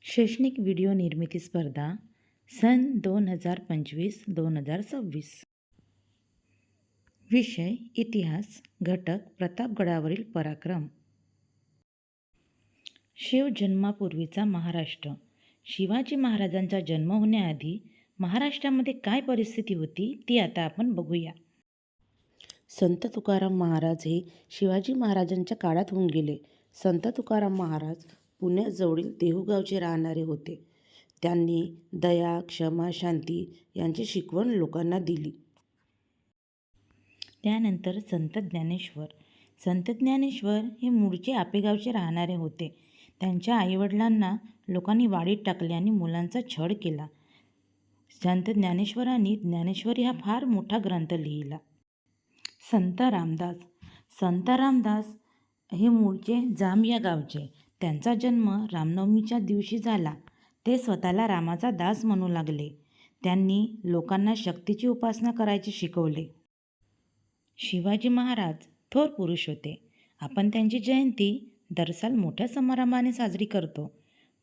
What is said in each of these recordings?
शैक्षणिक व्हिडिओ निर्मिती स्पर्धा सन 2025-2026. विषय इतिहास. घटक प्रतापगडावरील पराक्रम. शिव जन्मापूर्वीचा महाराष्ट्र. शिवाजी महाराजांचा जन्म होण्याआधी महाराष्ट्रामध्ये काय परिस्थिती होती ती आता आपण बघूया. संत तुकाराम महाराज हे शिवाजी महाराजांच्या काळात होऊन गेले. संत तुकाराम महाराज पुण्याजवळील देहूगावचे राहणारे होते. त्यांनी दया, क्षमा, शांती यांची शिकवण लोकांना दिली. त्यानंतर संत ज्ञानेश्वर. संत ज्ञानेश्वर हे मूळचे आपेगावचे राहणारे होते. त्यांच्या आईवडिलांना लोकांनी वाडीत टाकले आणि मुलांचा छळ केला. संत ज्ञानेश्वरांनी ज्ञानेश्वरी हा फार मोठा ग्रंथ लिहिला. संत रामदास. संत रामदास हे मूळचे जांब या गावचे. त्यांचा जन्म रामनवमीच्या दिवशी झाला. ते स्वतःला रामाचा दास म्हणू लागले. त्यांनी लोकांना शक्तीची उपासना करायचे शिकवले. शिवाजी महाराज थोर पुरुष होते. आपण त्यांची जयंती दरसाल मोठ्या समारंभाने साजरी करतो.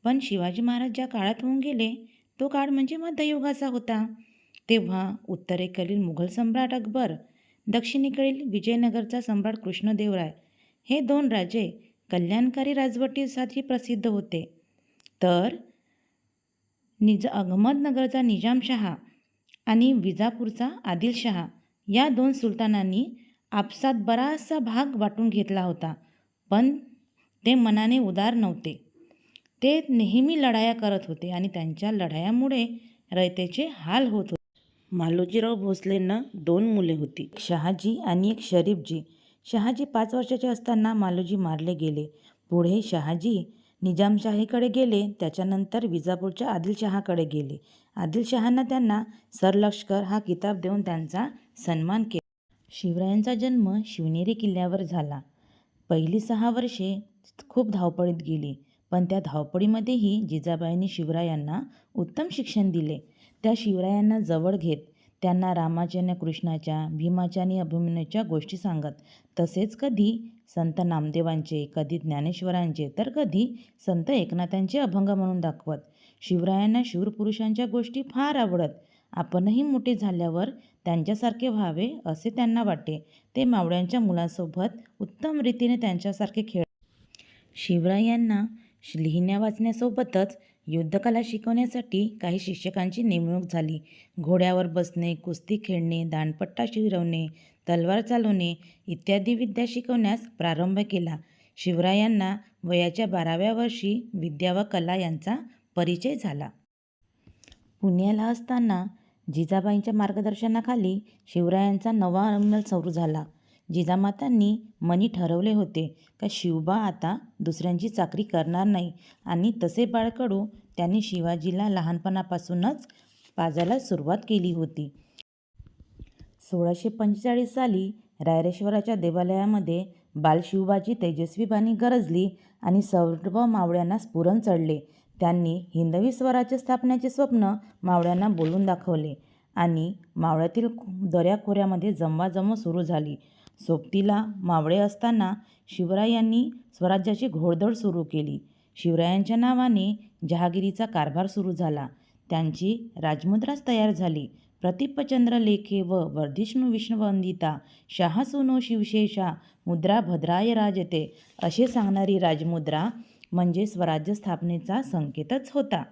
पण शिवाजी महाराज ज्या काळात होऊन गेले तो काळ म्हणजे मध्ययुगाचा होता. तेव्हा उत्तरेकडील मुघल सम्राट अकबर, दक्षिणेकडील विजयनगरचा सम्राट कृष्णदेवराय हे दोन राजे कल्याणकारी राजवटीसाठी प्रसिद्ध होते. तर अहमदनगरचा निजामशहा आणि विजापूरचा आदिलशहा या दोन सुलतानांनी आपसात बराचसा भाग वाटून घेतला होता. पण ते मनाने उदार नव्हते. ते नेहमी लढाया करत होते आणि त्यांच्या लढायामुळे रयतेचे हाल होत होते. मालोजीराव भोसलेंना 2 मुले होती, एक शहाजी आणि एक शरीफजी. शहाजी 5 वर्षाचे असताना मालोजी मारले गेले. पुढे शहाजी निजामशाहीकडे गेले. त्याच्यानंतर विजापूरच्या आदिलशहाकडे गेले. आदिलशहांना त्यांना सरलष्कर हा किताब देऊन त्यांचा सन्मान केला. शिवरायांचा जन्म शिवनेरी किल्ल्यावर झाला. पहिली 6 वर्षे खूप धावपळीत गेली. पण त्या धावपळीमध्येही जिजाबाईंनी शिवरायांना उत्तम शिक्षण दिले. त्या शिवरायांना जवळ घेत त्यांना रामाच्या आणि कृष्णाच्या, भीमाच्या आणि अभिमन्यूच्या गोष्टी सांगत. तसेच कधी संत नामदेवांचे, कधी ज्ञानेश्वरांचे, तर कधी संत एकनाथांचे अभंग म्हणून दाखवत. शिवरायांना शूरपुरुषांच्या गोष्टी फार आवडत. आपणही मोठे झाल्यावर त्यांच्यासारखे व्हावे असे त्यांना वाटे. ते मावळ्यांच्या मुलांसोबत उत्तम रीतीने त्यांच्यासारखे खेळ. शिवरायांना लिहिण्या वाचण्यासोबतच युद्धकला शिकवण्यासाठी काही शिक्षकांची नेमणूक झाली. घोड्यावर बसणे, कुस्ती खेळणे, दांडपट्टा फिरवणे, तलवार चालवणे इत्यादी विद्या शिकवण्यास प्रारंभ केला. शिवरायांना वयाच्या 12व्या वर्षी विद्या व कला यांचा परिचय झाला. पुण्याला असताना जिजाबाईंच्या मार्गदर्शनाखाली शिवरायांचा नवा अंमल सुरू झाला. जिजामातांनी मनी ठरवले होते का शिवबा आता दुसऱ्यांची चाकरी करणार नाही आणि तसे बाळकडू त्यांनी शिवाजीला लहानपणापासूनच पाजायला सुरुवात केली होती. 1645 साली रायरेश्वराच्या देवालयामध्ये बालशिवबाची तेजस्वी बाणी गरजली आणि सर्व मावळ्यांना स्फुरण चढले. त्यांनी हिंदवी स्वराज्य स्थापनेचे स्वप्न मावळ्यांना बोलून दाखवले आणि मावळ्यातील दऱ्याखोऱ्यामध्ये जमवाजमव सुरू झाली. सोबतीला मावळे असताना शिवरायांनी स्वराज्याची घोडदौड सुरू केली. शिवरायांच्या नावाने जहागिरीचा कारभार सुरू झाला. त्यांची राजमुद्राच तयार झाली. प्रतिपचंद्र लेखे व वर्धिष्णू विष्णुवंदिता शहासूनो शिवशेषा मुद्रा भद्राय राजते असे सांगणारी राजमुद्रा म्हणजे स्वराज्य स्थापनेचा संकेतच होता.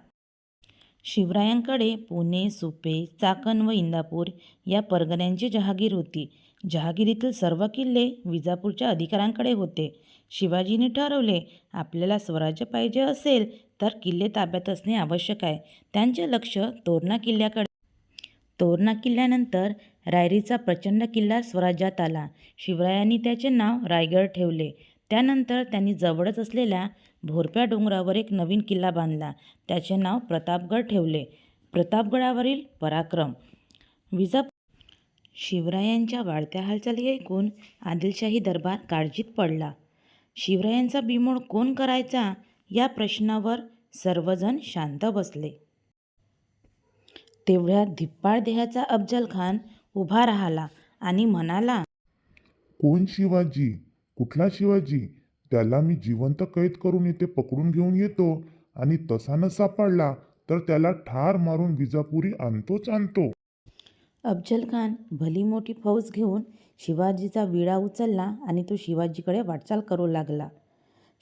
शिवरायांकडे पुणे, सुपे, चाकण व इंदापूर या परगण्यांची जहागीर होती. जहागिरीतील सर्व किल्ले विजापूरच्या अधिकाऱ्यांकडे होते. शिवाजीने ठरवले, आपल्याला स्वराज्य पाहिजे असेल तर किल्ले ताब्यात असणे आवश्यक आहे. त्यांचे लक्ष तोरणा किल्ल्याकडे. तोरणा किल्ल्यानंतर रायरीचा प्रचंड किल्ला स्वराज्यात आला. शिवरायांनी त्याचे नाव रायगड ठेवले. त्यानंतर त्यांनी जवळच असलेल्या भोरप्या डोंगरावर एक नवीन किल्ला बांधला. त्याचे नाव प्रतापगड ठेवले. प्रतापगडावरील पराक्रम. शिवरायांच्या वाढत्या हालचाली ऐकून आदिलशाही दरबार काळजीत पडला. शिवरायांचा बिमोड कोण करायचा या प्रश्नावर सर्वजण शांत बसले. तेवढ्यात धिप्पाड देहाचा अफजल खान उभा राहिला आणि म्हणाला, कोण शिवाजी? कुठला शिवाजी? त्याला मी जिवंत कैद करून इथे पकडून घेऊन येतो आणि तसा न सापडला तर त्याला ठार मारून विजापुरी आणतोच आणतो. अफजल खान भली मोठी फौज घेऊन शिवाजीचा विडा उचलला आणि तो शिवाजीकडे वाटचाल करू लागला.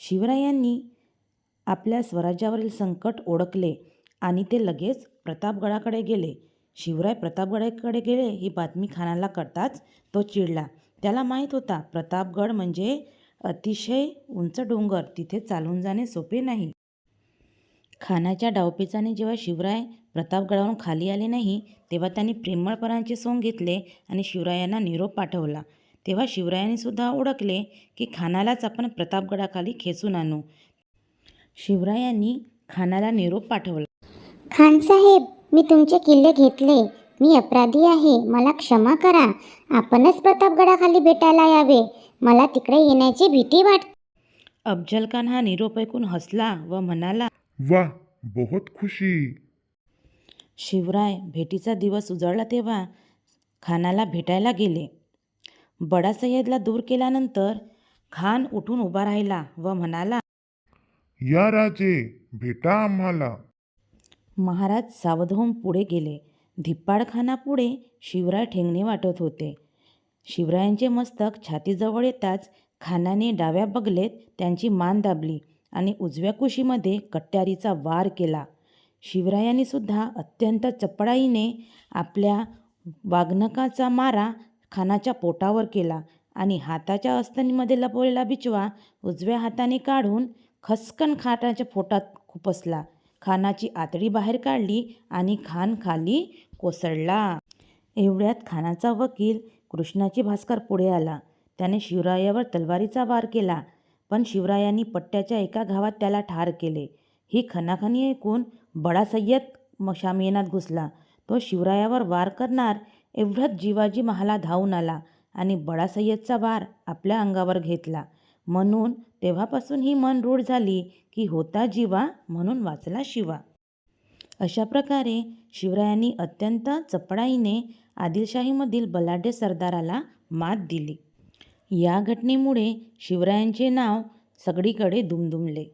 शिवरायांनी आपल्या स्वराज्यावरील संकट ओळखले आणि ते लगेच प्रतापगडाकडे गेले. शिवराय प्रतापगडाकडे गेले ही बातमी खानाला कळताच तो चिडला. त्याला माहीत होता प्रतापगड म्हणजे अतिशय उंच डोंगर, तिथे चालून जाणे सोपे नाही. खानाच्या डावपेचाने जेव्हा शिवराय प्रतापगडावरून खाली आले नाही तेव्हा त्यांनी प्रेमळपणाचे सोंग घेतले आणि शिवरायांना निरोप पाठवला. तेव्हा शिवरायांनी सुद्धा ओळखले की खानालाच आपण प्रतापगडाखाली खेचून आणू. शिवरायांनी खानाला निरोप पाठवला. खान साहेब, मी तुमचे किल्ले घेतले. मी अपराधी आहे, मला क्षमा करा. आपणच प्रतापगडाखाली भेटायला यावे. मला तिकडे येण्याची भीती वाटते. अफजल खान हा निरोप ऐकून हसला व म्हणाला, वाह, बहुत खुशी. शिवराय भेटीचा दिवस उजळला तेव्हा खानाला भेटायला गेले. बडा सय्यदला दूर केल्यानंतर खान उठून उभा राहिला व म्हणाला, या राजे, भेटा आम्हाला. महाराज सावध होऊन पुढे गेले. धिप्पाडखानापुढे शिवराय ठेंगणे वाटत होते. शिवरायांचे मस्तक छातीजवळ येताच खानाने डाव्या बगलेत त्यांची मान दाबली आणि उजव्या कुशीमध्ये कट्यारीचा वार केला. शिवरायांनी सुद्धा अत्यंत चपळाईने आपल्या वाघनखाचा मारा खानाच्या पोटावर केला आणि हाताच्या अस्तनीमध्ये लपवलेला बिचवा उजव्या हाताने काढून खसकन खानाच्या पोटात खुपसला. खानाची आतडी बाहेर काढली आणि खान खाली कोसळला. एवढ्यात खानाचा वकील कृष्णाजी भास्कर पुढे आला. त्याने शिवरायावर तलवारीचा वार केला, पण शिवरायांनी पट्ट्याच्या एका घावात त्याला ठार केले. ही खणाखणी ऐकून बडा सय्यद शामियानात घुसला. तो शिवरायावर वार करणार एवढ्यात जिवाजी महालात धावून आला आणि बडा सय्यदचा वार आपल्या अंगावर घेतला. म्हणून तेव्हापासून ही म्हण रूढ झाली की होता जिवा म्हणून वाचला शिवा. अशा प्रकारे शिवरायांनी अत्यंत चपळाईने आदिलशाहीमधील बलाढ्य सरदाराला मात दिली. या घटनेमुळे शिवरायांचे नाव सगळीकडे दुमदुमले.